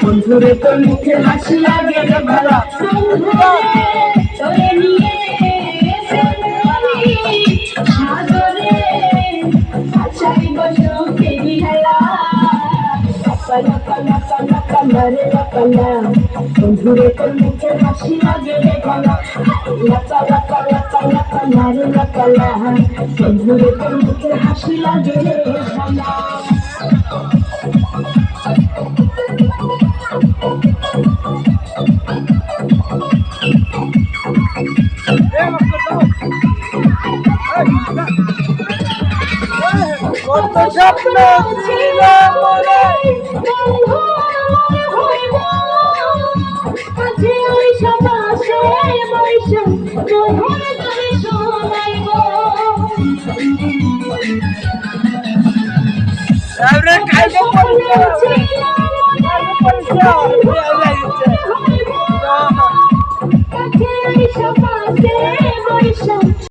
বন্ধুরে তোর মুখে হাসি লাগে রে ভালা তোরে নিয়ে সাগরে আছাই বসো কেরি হেলা লাপা লাপা লাপা মারে লাপা না বন্ধুরে তোর মুখে হাসি লাগে রে ভালা লাপা লাপা লাপা লাপা মারে লাপা না বন্ধুরে তোর মুখে হাসি লাগে রে ভালা কত স্বপ্ন ছিল মনে